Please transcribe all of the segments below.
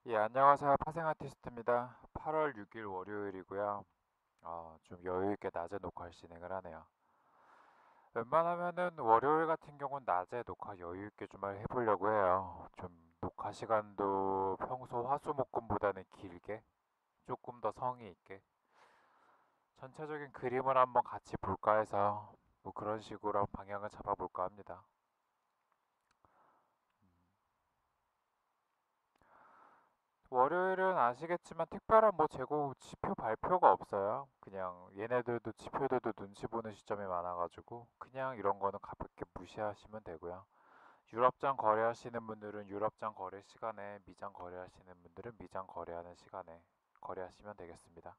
예, 안녕하세요. 파생 아티스트입니다. 8월 6일 월요일이고요. 좀 여유 있게 낮에 녹화를 진행을 하네요. 웬만하면은 월요일 같은 경우는 낮에 녹화 여유 있게 좀 해보려고 해요. 좀 녹화 시간도 평소 화수목금보다는 길게, 조금 더 성의 있게, 전체적인 그림을 한번 같이 볼까 해서 뭐 그런 식으로 방향을 잡아볼까 합니다. 월요일은 아시겠지만 특별한 뭐 재고 지표 발표가 없어요. 그냥 얘네들도 지표들도 눈치 보는 시점이 많아가지고 그냥 이런 거는 가볍게 무시하시면 되고요. 유럽장 거래하시는 분들은 유럽장 거래 시간에, 미장 거래하시는 분들은 미장 거래하는 시간에 거래하시면 되겠습니다.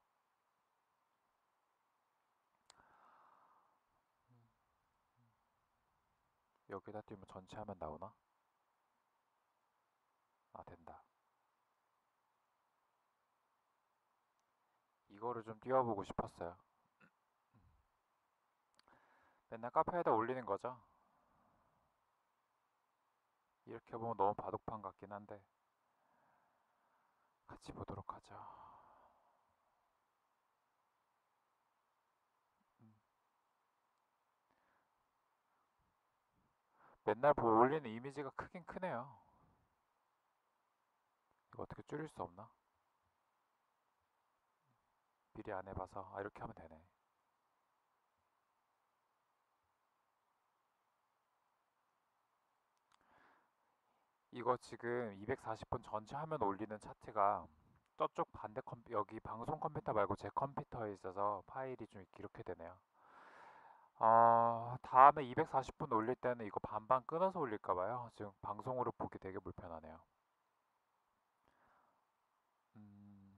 여기다 띄우면 전체 화면 나오나? 아, 된다. 이거를 좀 띄워보고 싶었어요. 맨날 카페에다 올리는 거죠. 이렇게 보면 너무 바둑판 같긴 한데 같이 보도록 하죠. 음. 맨날 올리는 이미지가 크긴 크네요. 이거 어떻게 줄일 수 없나? 미리 안 해봐서 이렇게 하면 되네. 이거 지금 240분 전체 화면 올리는 차트가 저쪽 반대 여기 방송 컴퓨터 말고 제 컴퓨터에 있어서 파일이 좀 이렇게 되네요. 다음에 240분 올릴 때는 이거 반반 끊어서 올릴까 봐요. 지금 방송으로 보기 되게 불편하네요. 음,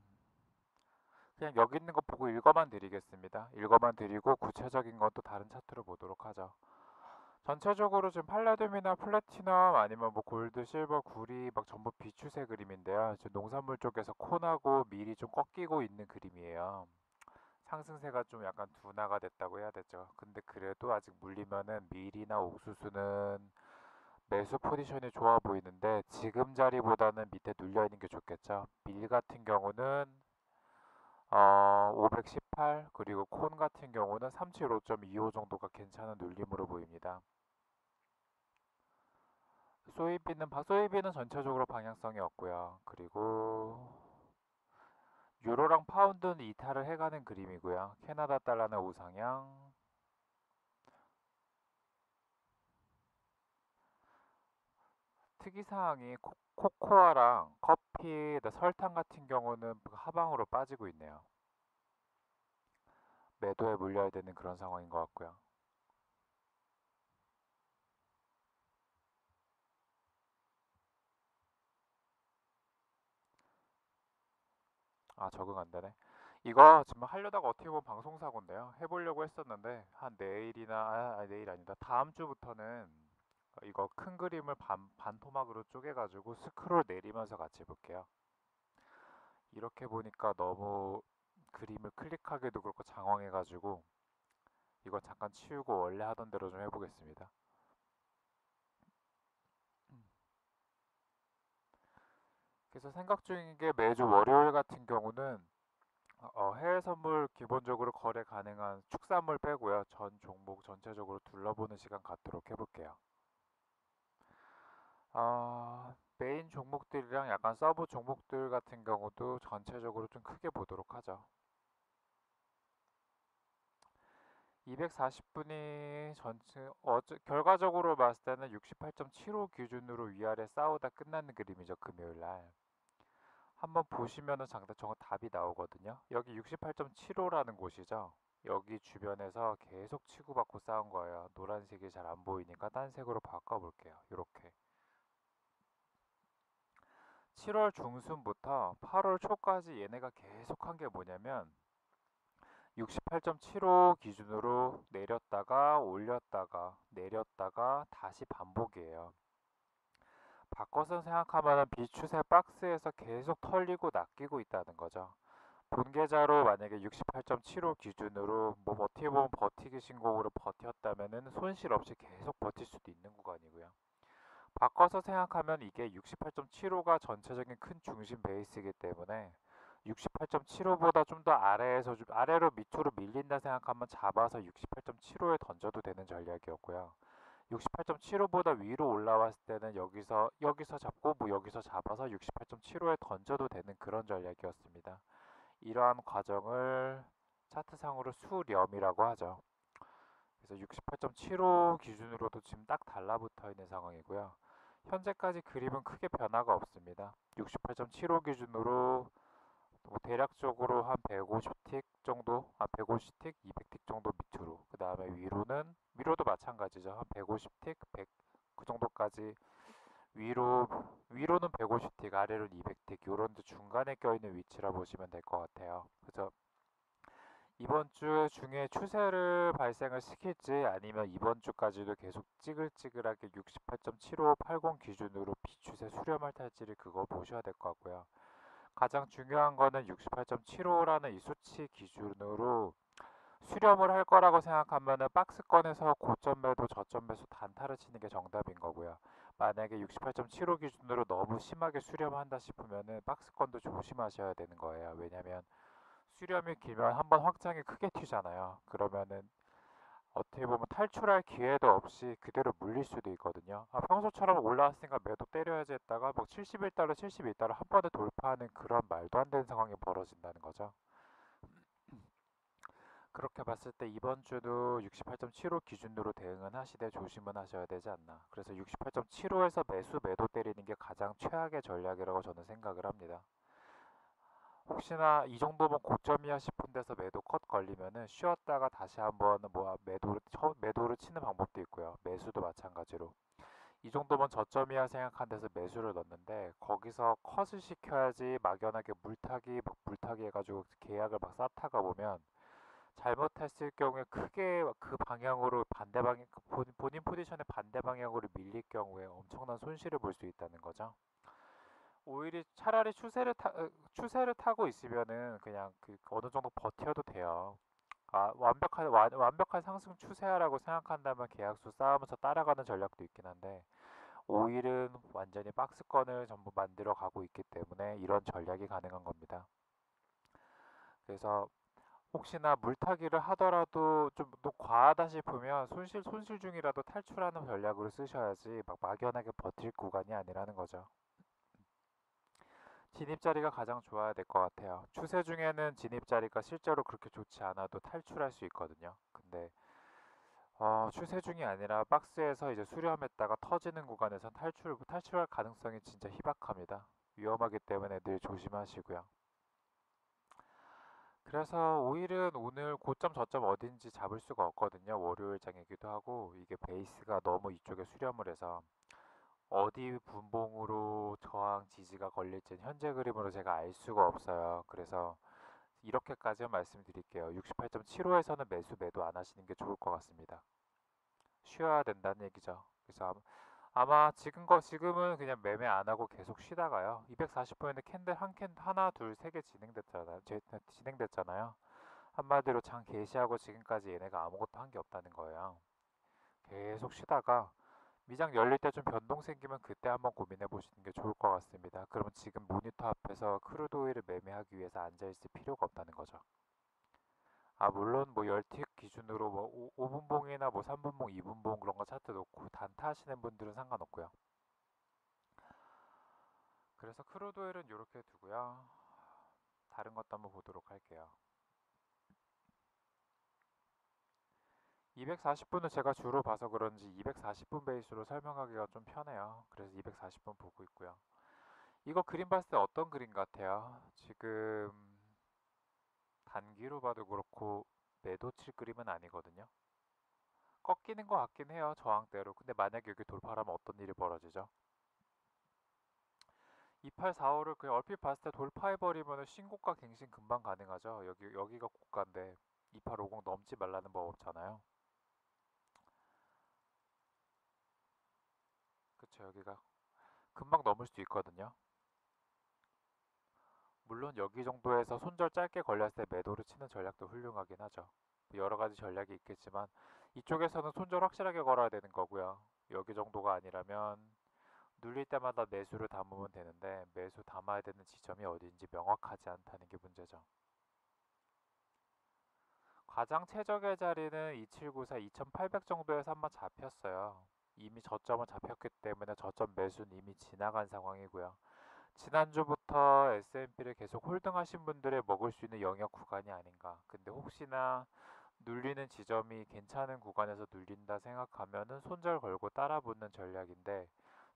그냥 여기 있는 거 보고 읽어만 드리겠습니다. 읽어만 드리고 구체적인 건 또 다른 차트로 보도록 하죠. 전체적으로 지금 팔라듐이나 플래티넘 아니면 뭐 골드, 실버, 구리 막 전부 비추세 그림인데요. 지금 농산물 쪽에서 콘하고 밀이 좀 꺾이고 있는 그림이에요. 상승세가 좀 약간 둔화가 됐다고 해야 되죠. 근데 그래도 아직 물리면은 밀이나 옥수수는 매수 포지션이 좋아 보이는데 지금 자리보다는 밑에 눌려 있는 게 좋겠죠. 밀 같은 경우는 518 그리고 콘 같은 경우는 375.25 정도가 괜찮은 눌림으로 보입니다. 소이비는 전체적으로 방향성이 없고요. 그리고 유로랑 파운드는 이탈을 해가는 그림이고요. 캐나다 달러는 우상향. 특이사항이 코코아랑 커피, 설탕 같은 경우는 하방으로 빠지고 있네요. 매도에 물려야 되는 그런 상황인 것 같고요. 적응 안 되네. 이거 지금 하려다가 어떻게 보면 방송사고인데요. 해보려고 했었는데 한 내일이나 내일 아니다. 다음 주부터는 이거 큰 그림을 반토막으로 쪼개가지고 스크롤 내리면서 같이 볼게요. 이렇게 보니까 너무 그림을 클릭하기도 그렇고 장황해가지고 이거 잠깐 치우고 원래 하던 대로 좀 해보겠습니다. 음. 그래서 생각 중인 게 매주 월요일 같은 경우는 해외 선물 기본적으로 거래 가능한 축산물 빼고요. 전 종목 전체적으로 둘러보는 시간 갖도록 해볼게요. 메인 종목들이랑 약간 서브 종목들 같은 경우도 전체적으로 좀 크게 보도록 하죠. 240분이 결과적으로 봤을 때는 68.75 기준으로 위아래 싸우다 끝나는 그림이죠. 금요일 날. 한번 보시면은 정말 답이 나오거든요. 여기 68.75라는 곳이죠. 여기 주변에서 계속 치고받고 싸운 거예요. 노란색이 잘 안 보이니까 딴 색으로 바꿔볼게요. 이렇게 7월 중순부터 8월 초까지 얘네가 계속 한 게 뭐냐면 68.75 기준으로 내렸다가 올렸다가 내렸다가 다시 반복이에요. 바꿔서 생각하면 비추세 박스에서 계속 털리고 낚이고 있다는 거죠. 본계좌로 만약에 68.75 기준으로 뭐 어떻게 보면 버티기 신공으로 버텼다면은 손실 없이 계속 버틸 수도 있는 구간이고요. 바꿔서 생각하면 이게 68.75가 전체적인 큰 중심 베이스이기 때문에 68.75보다 좀 더 아래에서 좀 아래로 밑으로 밀린다 생각하면 잡아서 68.75에 던져도 되는 전략이었고요. 68.75보다 위로 올라왔을 때는 여기서 잡고 뭐 여기서 잡아서 68.75에 던져도 되는 그런 전략이었습니다. 이러한 과정을 차트상으로 수렴이라고 하죠. 그래서 68.75 기준으로도 지금 딱 달라붙어 있는 상황이고요. 현재까지 그림은 크게 변화가 없습니다. 68.75 기준으로 뭐 대략적으로 한 150틱 정도, 150틱, 200틱 정도 밑으로. 그 다음에 위로도 마찬가지죠. 한 150틱, 100, 그 정도까지 위로는 150틱, 아래로는 200틱, 요런 중간에 껴있는 위치라 보시면 될 것 같아요. 그래서 이번 주 중에 추세를 발생을 시킬지 아니면 이번 주까지도 계속 찌글찌글하게 68.7580 기준으로 비추세 수렴을 탈지를 그거 보셔야 될 것 같고요. 가장 중요한 거는 68.75라는 이 수치 기준으로 수렴을 할 거라고 생각하면은 박스권에서 고점 매도, 저점 매수 단타를 치는 게 정답인 거고요. 만약에 68.75 기준으로 너무 심하게 수렴한다 싶으면은 박스권도 조심하셔야 되는 거예요. 왜냐면 수렴이 길면 한번 확장이 크게 튀잖아요. 그러면은 어떻게 보면 탈출할 기회도 없이 그대로 물릴 수도 있거든요. 평소처럼 올라왔으니까 매도 때려야지 했다가 뭐 71달러, 72달러 한 번에 돌파하는 그런 말도 안 되는 상황이 벌어진다는 거죠. 그렇게 봤을 때 이번 주도 68.75 기준으로 대응은 하시되 조심은 하셔야 되지 않나. 그래서 68.75에서 매도 때리는 게 가장 최악의 전략이라고 저는 생각을 합니다. 혹시나 이 정도면 고점이야 싶은 데서 매도 컷 걸리면은 쉬었다가 다시 한번 뭐 매도를 치는 방법도 있고요. 매수도 마찬가지로. 이 정도면 저점이야 생각한 데서 매수를 넣는데 거기서 컷을 시켜야지 막연하게 물타기 해가지고 계약을 막 쌓다가 보면 잘못했을 경우에 크게 그 방향으로 본인 포지션의 반대 방향으로 밀릴 경우에 엄청난 손실을 볼 수 있다는 거죠. 오히려 차라리 추세를 타고 있으면은 그냥 그 어느 정도 버텨도 돼요. 완벽한 상승 추세라고 생각한다면 계약수 쌓으면서 따라가는 전략도 있긴 한데 오일은 완전히 박스권을 전부 만들어 가고 있기 때문에 이런 전략이 가능한 겁니다. 그래서 혹시나 물타기를 하더라도 좀 또 과하다 싶으면 손실 중이라도 탈출하는 전략으로 쓰셔야지 막 막연하게 버틸 구간이 아니라는 거죠. 진입 자리가 가장 좋아야 될 것 같아요. 추세 중에는 진입 자리가 실제로 그렇게 좋지 않아도 탈출할 수 있거든요. 근데 추세 중이 아니라 박스에서 이제 수렴했다가 터지는 구간에선 탈출할 가능성이 진짜 희박합니다. 위험하기 때문에 늘 조심하시고요. 그래서 오일은 오늘 고점 저점 어딘지 잡을 수가 없거든요. 월요일장이기도 하고 이게 베이스가 너무 이쪽에 수렴을 해서 어디 분봉으로 저항 지지가 걸릴지는 현재 그림으로 제가 알 수가 없어요. 그래서 이렇게까지만 말씀드릴게요. 68.75에서는 매도 안 하시는 게 좋을 것 같습니다. 쉬어야 된다는 얘기죠. 그래서 아마 지금은 그냥 매매 안 하고 계속 쉬다가요. 240분인데 캔들 하나, 둘, 세 개 진행됐잖아요. 한마디로 장 개시하고 지금까지 얘네가 아무것도 한 게 없다는 거예요. 계속 쉬다가 미장 열릴 때 좀 변동 생기면 그때 한번 고민해 보시는 게 좋을 것 같습니다. 그러면 지금 모니터 앞에서 크루드 오일을 매매하기 위해서 앉아 있을 필요가 없다는 거죠. 물론 뭐 열틱 기준으로 뭐 5분봉이나 뭐 3분봉, 2분봉 그런 거 차트 놓고 단타 하시는 분들은 상관없고요. 그래서 크루드 오일은 이렇게 두고요. 다른 것도 한번 보도록 할게요. 240분은 제가 주로 봐서 그런지 240분 베이스로 설명하기가 좀 편해요. 그래서 240분 보고 있고요. 이거 그림 봤을 때 어떤 그림 같아요? 지금 단기로 봐도 그렇고 매도 칠 그림은 아니거든요. 꺾이는 것 같긴 해요. 저항대로. 근데 만약에 여기 돌파하면 어떤 일이 벌어지죠? 2845를 그냥 얼핏 봤을 때 돌파해버리면 신고가 갱신 금방 가능하죠. 여기가 고가인데 2850 넘지 말라는 법 없잖아요. 그쵸, 여기가 금방 넘을 수 있거든요. 물론 여기 정도에서 손절 짧게 걸렸을 때 매도를 치는 전략도 훌륭하긴 하죠. 여러 가지 전략이 있겠지만 이쪽에서는 손절 확실하게 걸어야 되는 거고요. 여기 정도가 아니라면 눌릴 때마다 매수를 담으면 되는데 매수 담아야 되는 지점이 어디인지 명확하지 않다는 게 문제죠. 가장 최적의 자리는 2794, 2800 정도에서 한번 잡혔어요. 이미 저점은 잡혔기 때문에 저점 매수는 이미 지나간 상황이고요. 지난주부터 S&P를 계속 홀딩하신 분들의 먹을 수 있는 영역 구간이 아닌가. 근데 혹시나 눌리는 지점이 괜찮은 구간에서 눌린다 생각하면은 손절 걸고 따라 붙는 전략인데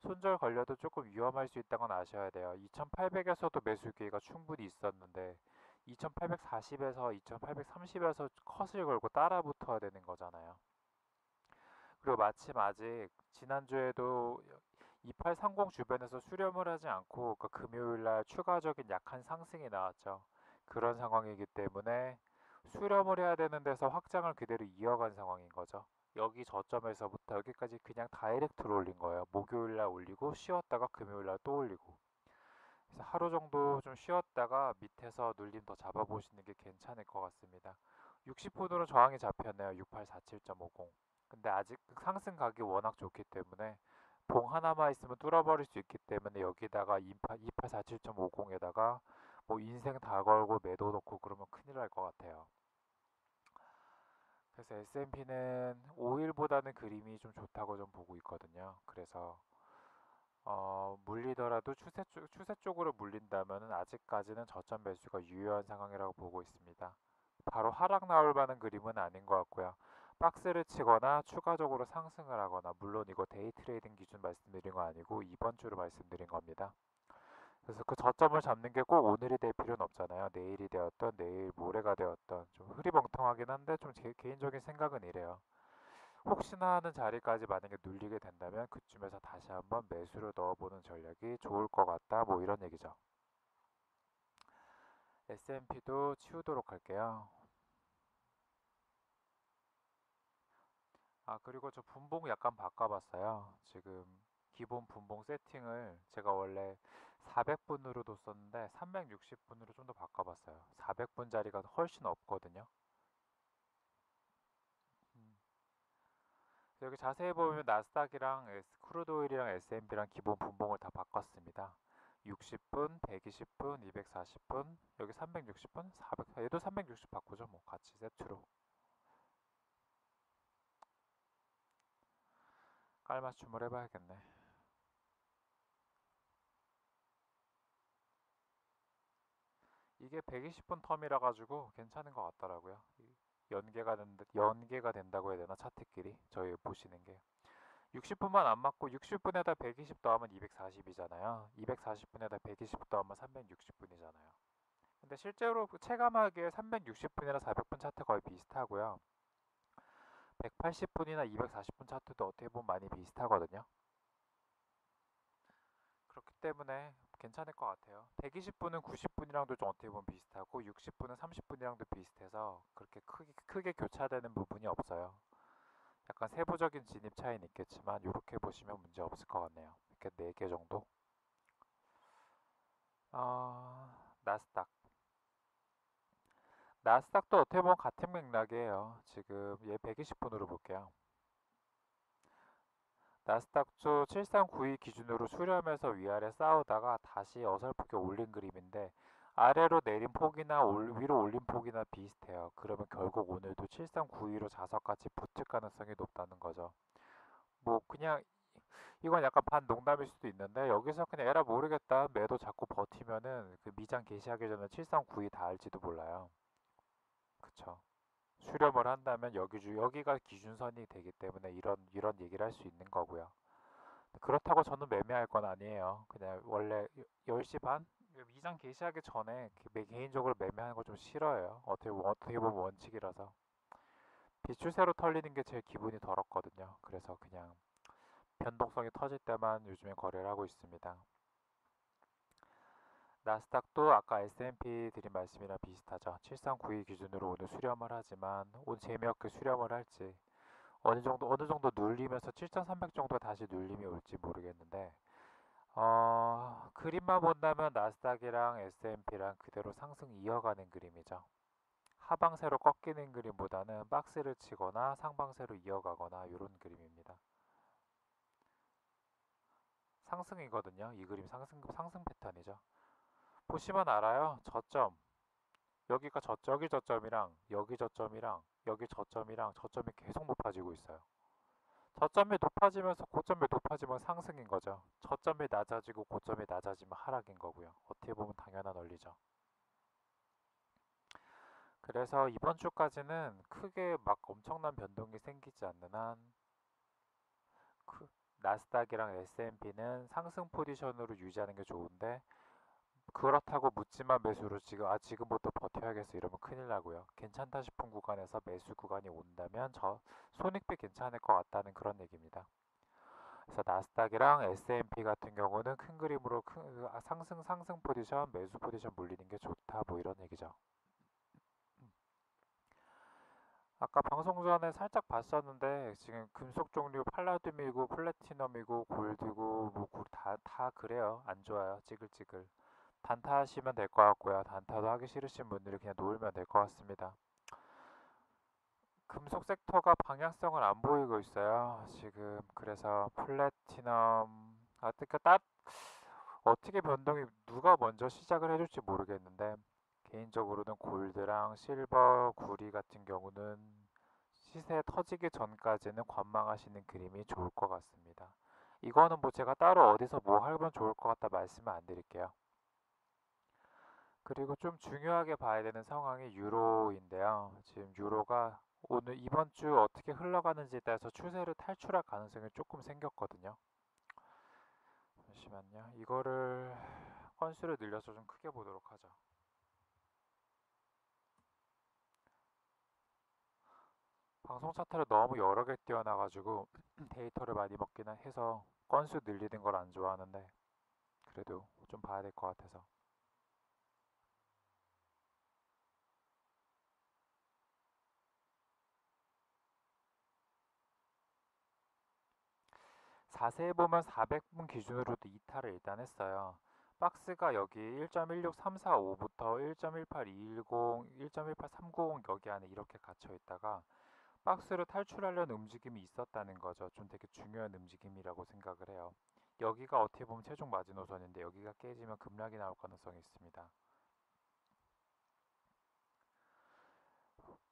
손절 걸려도 조금 위험할 수 있다는 건 아셔야 돼요. 2800에서도 매수 기회가 충분히 있었는데 2840에서 2830에서 컷을 걸고 따라 붙어야 되는 거잖아요. 그리고 마침 아직 지난주에도 2830 주변에서 수렴을 하지 않고 그 금요일날 추가적인 약한 상승이 나왔죠. 그런 상황이기 때문에 수렴을 해야 되는 데서 확장을 그대로 이어간 상황인 거죠. 여기 저점에서부터 여기까지 그냥 다이렉트로 올린 거예요. 목요일날 올리고 쉬었다가 금요일날 또 올리고. 그래서 하루 정도 좀 쉬었다가 밑에서 눌림 더 잡아보시는 게 괜찮을 것 같습니다. 60분으로 저항이 잡혔네요. 6847.50. 근데 아직 상승 각이 워낙 좋기 때문에 봉 하나만 있으면 뚫어버릴 수 있기 때문에 여기다가 2847.50에다가 뭐 인생 다 걸고 매도 넣고 그러면 큰일 날 것 같아요. 그래서 S&P는 5일보다는 그림이 좀 좋다고 좀 보고 있거든요. 그래서 물리더라도 추세 쪽으로 물린다면은 아직까지는 저점 매수가 유효한 상황이라고 보고 있습니다. 바로 하락 나올 만한 그림은 아닌 것 같고요. 박스를 치거나 추가적으로 상승을 하거나 물론 이거 데이 트레이딩 기준 말씀드린 거 아니고 이번 주로 말씀드린 겁니다. 그래서 그 저점을 잡는 게 꼭 오늘이 될 필요는 없잖아요. 내일이 되었던 내일 모레가 되었던 좀 흐리멍텅하긴 한데 좀 제 개인적인 생각은 이래요. 혹시나 하는 자리까지 만약에 눌리게 된다면 그쯤에서 다시 한번 매수를 넣어보는 전략이 좋을 것 같다. 뭐 이런 얘기죠. S&P도 치우도록 할게요. 아, 그리고 저 분봉 약간 바꿔봤어요. 지금 기본 분봉 세팅을 제가 원래 400분으로 뒀었는데 360분으로 좀 더 바꿔봤어요. 400분 자리가 훨씬 없거든요. 음. 여기 자세히 보면 나스닥이랑 크루드오일이랑 S&P랑 기본 분봉을 다 바꿨습니다. 60분, 120분, 240분, 여기 360분, 400, 얘도 360 바꾸죠. 뭐 같이 세트로. 깔맞춤을 해봐야겠네. 이게 120분 텀이라 가지고 괜찮은 것 같더라고요. 연계가 된다고 해야 되나 차트끼리 저희 보시는 게 60분만 안 맞고 60분에다 120 더하면 240이잖아요. 240분에다 120 더하면 360분이잖아요. 근데 실제로 체감하기에 360분이나 400분 차트 거의 비슷하고요. 180분이나 240분 차트도 어떻게 보면 많이 비슷하거든요. 그렇기 때문에 괜찮을 것 같아요. 120분은 90분이랑도 좀 어떻게 보면 비슷하고 60분은 30분이랑도 비슷해서 그렇게 크게 교차되는 부분이 없어요. 약간 세부적인 진입 차이는 있겠지만 이렇게 보시면 문제 없을 것 같네요. 이렇게 4개 정도. 나스닥. 나스닥도 어떻게 보면 같은 맥락이에요. 지금 얘 120분으로 볼게요. 나스닥도 7392 기준으로 수렴해서 위아래 싸우다가 다시 어설프게 올린 그림인데 아래로 내린 폭이나 위로 올린 폭이나 비슷해요. 그러면 결국 오늘도 7392로 자석같이 붙을 가능성이 높다는 거죠. 뭐 그냥 이건 약간 반 농담일 수도 있는데 여기서 그냥 에라 모르겠다 매도 잡고 버티면은 그 미장 개시하기 전에 7392 닿을지도 몰라요. 그쵸. 수렴을 한다면 여기가 기준선이 되기 때문에 이런 얘기를 할 수 있는 거고요. 그렇다고 저는 매매할 건 아니에요. 그냥 원래 10시 반? 미장 개시하기 전에 개인적으로 매매하는 거 좀 싫어해요. 어떻게 보면 원칙이라서. 비추세로 털리는 게 제일 기분이 더럽거든요. 그래서 그냥 변동성이 터질 때만 요즘에 거래를 하고 있습니다. 나스닥도 아까 S&P 드린 말씀이랑 비슷하죠. 7392 기준으로 오늘 수렴을 하지만 오늘 재미없게 수렴을 할지 어느 정도 눌리면서 7300 정도 다시 눌림이 올지 모르겠는데 그림만 본다면 나스닥이랑 S&P랑 그대로 상승 이어가는 그림이죠. 하방세로 꺾이는 그림보다는 박스를 치거나 상방세로 이어가거나 이런 그림입니다. 상승이거든요. 이 그림 상승 패턴이죠. 보시면 알아요. 저점 여기가 여기 저점이랑 여기 저점이랑 여기 저점이랑 저점이 계속 높아지고 있어요. 저점이 높아지면서 고점이 높아지면 상승인 거죠. 저점이 낮아지고 고점이 낮아지면 하락인 거고요. 어떻게 보면 당연한 원리죠. 그래서 이번 주까지는 크게 막 엄청난 변동이 생기지 않는 한 나스닥이랑 S&P는 상승 포지션으로 유지하는 게 좋은데 그렇다고 묻지마 매수로 지금부터 버텨야겠어 이러면 큰일 나고요. 괜찮다 싶은 구간에서 매수 구간이 온다면 손익비 괜찮을 것 같다는 그런 얘기입니다. 그래서 나스닥이랑 S&P 같은 경우는 큰 그림으로 상승 포지션, 매수 포지션 물리는 게 좋다 뭐 이런 얘기죠. 아까 방송 전에 살짝 봤었는데 지금 금속 종류 팔라듐이고 플래티넘이고 골드고 뭐 다 그래요. 안 좋아요. 찌글찌글. 단타 하시면 될 것 같고요. 단타도 하기 싫으신 분들이 그냥 놓으면 될 것 같습니다. 금속 섹터가 방향성을 안 보이고 있어요. 지금 그래서 플래티넘 어떻게 변동이 누가 먼저 시작을 해줄지 모르겠는데 개인적으로는 골드랑 실버, 구리 같은 경우는 시세 터지기 전까지는 관망하시는 그림이 좋을 것 같습니다. 이거는 뭐 제가 따로 어디서 뭐 하면 좋을 것 같다 말씀을 안 드릴게요. 그리고 좀 중요하게 봐야 되는 상황이 유로인데요. 지금 유로가 오늘 이번 주 어떻게 흘러가는지에 따라서 추세를 탈출할 가능성이 조금 생겼거든요. 잠시만요. 이거를 건수를 늘려서 좀 크게 보도록 하죠. 방송 차트를 너무 여러 개 띄워놔가지고 데이터를 많이 먹기는 해서 건수 늘리는 걸 안 좋아하는데 그래도 좀 봐야 될 것 같아서. 자세히 보면 400분 기준으로도 이탈을 일단 했어요. 박스가 여기 1.16345부터 1.18210, 1.18390 여기 안에 이렇게 갇혀 있다가 박스를 탈출하려는 움직임이 있었다는 거죠. 좀 되게 중요한 움직임이라고 생각을 해요. 여기가 어떻게 보면 최종 마지노선인데 여기가 깨지면 급락이 나올 가능성이 있습니다.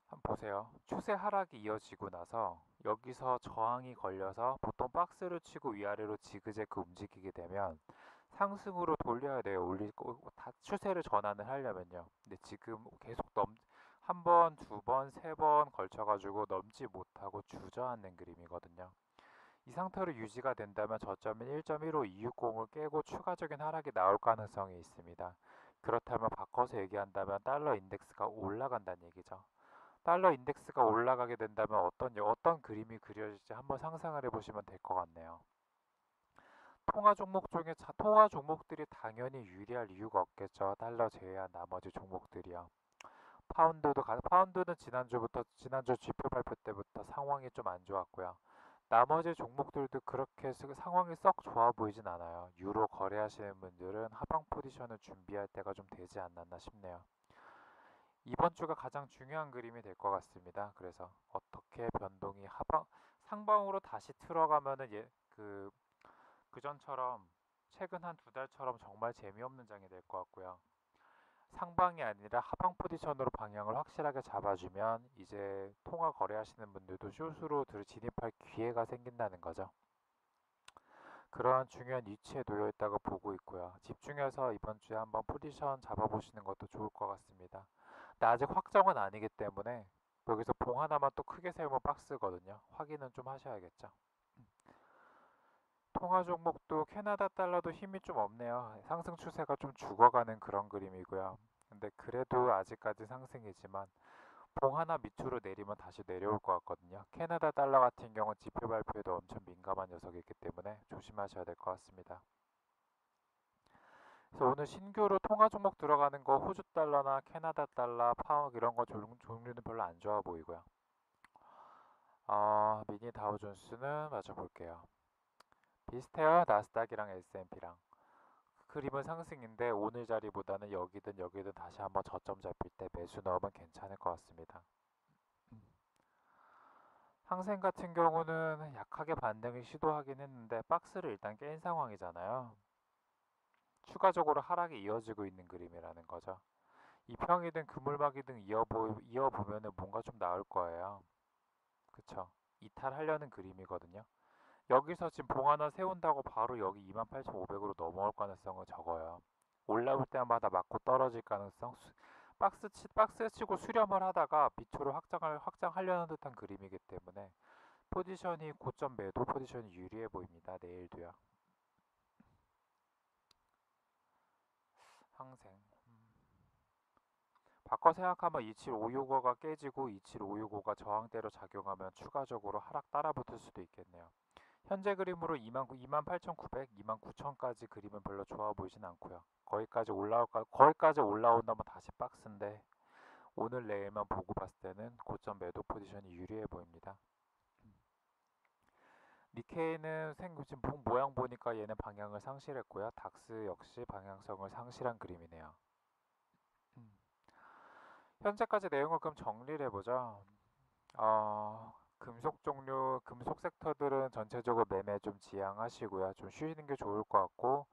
한번 보세요. 추세 하락이 이어지고 나서 여기서 저항이 걸려서 보통 박스를 치고 위아래로 지그재그 움직이게 되면 상승으로 돌려야 돼요. 다 추세를 전환을 하려면요. 근데 지금 계속 한 번, 두 번, 세 번 걸쳐가지고 넘지 못하고 주저앉는 그림이거든요. 이 상태로 유지가 된다면 저점인 1.15260을 깨고 추가적인 하락이 나올 가능성이 있습니다. 그렇다면 바꿔서 얘기한다면 달러 인덱스가 올라간다는 얘기죠. 달러 인덱스가 올라가게 된다면 어떤 그림이 그려질지 한번 상상을 해보시면 될 것 같네요. 통화 종목 중에 통화 종목들이 당연히 유리할 이유가 없겠죠. 달러 제외한 나머지 종목들이요. 파운드는 지난주 지표 발표 때부터 상황이 좀 안 좋았고요. 나머지 종목들도 그렇게 상황이 썩 좋아 보이진 않아요. 유로 거래하시는 분들은 하방 포지션을 준비할 때가 좀 되지 않았나 싶네요. 이번 주가 가장 중요한 그림이 될 것 같습니다. 그래서 어떻게 변동이 상방으로 다시 틀어가면은 그전처럼 최근 한 두 달처럼 정말 재미없는 장이 될 것 같고요. 상방이 아니라 하방 포지션으로 방향을 확실하게 잡아주면 이제 통화 거래하시는 분들도 숏으로 진입할 기회가 생긴다는 거죠. 그러한 중요한 위치에 놓여 있다고 보고 있고요. 집중해서 이번 주에 한번 포지션 잡아보시는 것도 좋을 것 같습니다. 근데 아직 확정은 아니기 때문에 여기서 봉 하나만 또 크게 세우면 박스거든요. 확인은 좀 하셔야겠죠. 통화 종목도 캐나다 달러도 힘이 좀 없네요. 상승 추세가 좀 죽어가는 그런 그림이고요. 근데 그래도 아직까지 상승이지만 봉 하나 밑으로 내리면 다시 내려올 것 같거든요. 캐나다 달러 같은 경우는 지표 발표에도 엄청 민감한 녀석이기 때문에 조심하셔야 될 것 같습니다. 그래서 오늘 신규로 통화 종목 들어가는 거 호주 달러나 캐나다 달러, 파운드 이런 거 종류는 별로 안 좋아 보이고요. 미니 다우존스는 맞춰볼게요. 비슷해요. 나스닥이랑 S&P랑. 그림은 상승인데 오늘 자리보다는 여기든 다시 한번 저점 잡힐 때 매수 넣으면 괜찮을 것 같습니다. 항생 같은 경우는 약하게 반등을 시도하긴 했는데 박스를 일단 깬 상황이잖아요. 추가적으로 하락이 이어지고 있는 그림이라는 거죠. 이평이든 그물막이든 이어보면은 뭔가 좀 나올 거예요. 그쵸? 이탈하려는 그림이거든요. 여기서 지금 봉 하나 세운다고 바로 여기 28,500으로 넘어올 가능성은 적어요. 올라올 때마다 맞고 떨어질 가능성, 박스 치고 수렴을 하다가 비초를 확장하려는 듯한 그림이기 때문에 포지션이 고점 매도 포지션이 유리해 보입니다. 내일도요. 항생. 바꿔 생각하면 27565가 깨지고 27565가 저항대로 작용하면 추가적으로 하락 따라붙을 수도 있겠네요. 현재 그림으로 28,900, 29,000까지 그림은 별로 좋아 보이진 않고요. 거기까지 올라온다면 다시 박스인데 오늘 내일만 보고 봤을 때는 고점 매도 포지션이 유리해 보입니다. 니케이는 지금 봉 모양 보니까 얘는 방향을 상실했고요. 닥스 역시 방향성을 상실한 그림이네요. 현재까지 내용을 그럼 정리를 해보죠. 금속 종류, 금속 섹터들은 전체적으로 매매 좀 지양하시고요. 좀 쉬시는 게 좋을 것 같고,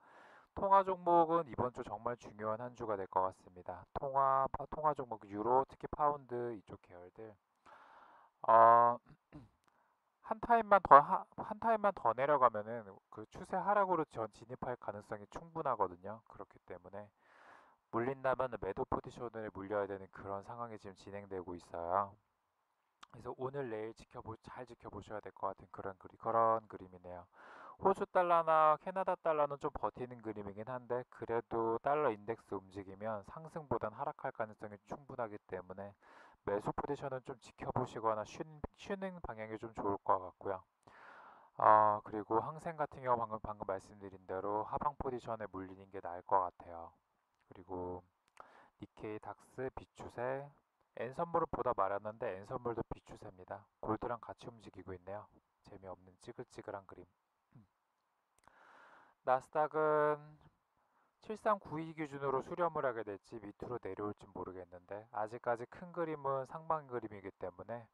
통화 종목은 이번 주 정말 중요한 한 주가 될 것 같습니다. 통화 종목 유로, 특히 파운드 이쪽 계열들. 어, 한 타임만 더 내려가면은 그 추세 하락으로 진입할 가능성이 충분하거든요. 그렇기 때문에 물린다면 매도 포지션을 물려야 되는 그런 상황이 지금 진행되고 있어요. 그래서 오늘 내일 잘 지켜보셔야 될 것 같은 그런 그림이네요. 호주 달러나 캐나다 달러는 좀 버티는 그림이긴 한데 그래도 달러 인덱스 움직이면 상승보단 하락할 가능성이 충분하기 때문에 매수 포지션은 좀 지켜보시거나 쉬는 방향이 좀 좋을 것 같고요. 그리고 항생 같은 경우 방금 말씀드린 대로 하방 포지션에 물리는 게 나을 것 같아요. 그리고 니케이, 닥스, 비추세, 엔선물을 보다 말았는데 엔선물도 비추세입니다. 골드랑 같이 움직이고 있네요. 재미없는 찌글찌글한 그림. 나스닥은 7392 기준으로 수렴을 하게 될지 밑으로 내려올지 모르겠는데 아직까지 큰 그림은 상방 그림이기 때문에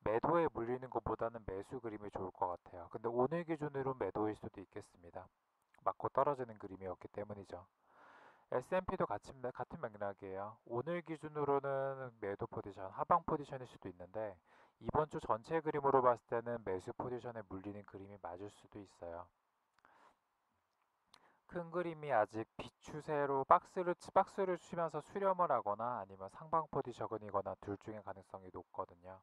매도에 물리는 것보다는 매수 그림이 좋을 것 같아요. 근데 오늘 기준으로 매도일 수도 있겠습니다. 맞고 떨어지는 그림이었기 때문이죠. S&P도 같은 맥락이에요. 오늘 기준으로는 매도 포지션, 하방 포지션일 수도 있는데 이번 주 전체 그림으로 봤을 때는 매수 포지션에 물리는 그림이 맞을 수도 있어요. 큰 그림이 아직 비추세로 박스를 치면서 수렴을 하거나 아니면 상방 포지션이거나 둘 중에 가능성이 높거든요.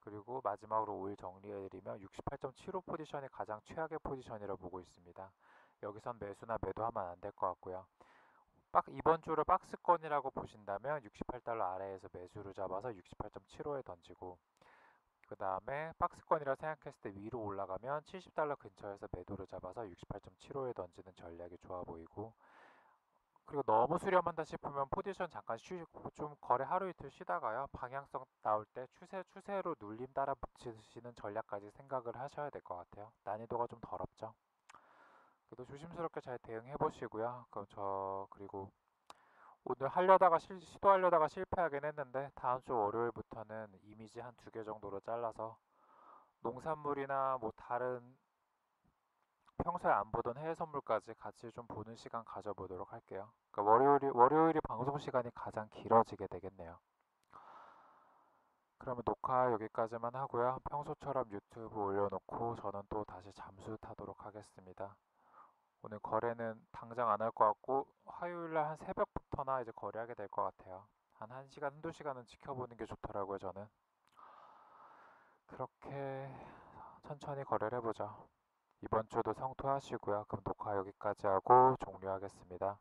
그리고 마지막으로 5일 정리해드리면 68.75 포지션이 가장 최악의 포지션이라고 보고 있습니다. 여기선 매수나 매도하면 안 될 것 같고요. 이번 주를 박스권이라고 보신다면 68달러 아래에서 매수를 잡아서 68.75에 던지고 그 다음에 박스권이라 생각했을 때 위로 올라가면 70달러 근처에서 매도를 잡아서 68.75에 던지는 전략이 좋아 보이고 그리고 너무 수렴한다 싶으면 포지션 잠깐 쉬고 좀 거래 하루 이틀 쉬다가요 방향성 나올 때 추세로 눌림 따라 붙이시는 전략까지 생각을 하셔야 될 것 같아요. 난이도가 좀 더럽죠. 그래도 조심스럽게 잘 대응해 보시고요. 그리고 오늘 시도하려다가 실패하긴 했는데 다음 주 월요일부터는 이미지 한 두 개 정도로 잘라서 농산물이나 뭐 다른 평소에 안 보던 해외 선물까지 같이 좀 보는 시간 가져보도록 할게요. 그러니까 월요일이 방송 시간이 가장 길어지게 되겠네요. 그러면 녹화 여기까지만 하고요. 평소처럼 유튜브 올려놓고 저는 또 다시 잠수 타도록 하겠습니다. 오늘 거래는 당장 안 할 것 같고 화요일날 한 새벽부터나 이제 거래하게 될 것 같아요. 한 1시간, 한두 시간은 지켜보는 게 좋더라고요, 저는. 그렇게 천천히 거래를 해보죠. 이번 주도 성투하시고요. 그럼 녹화 여기까지 하고 종료하겠습니다.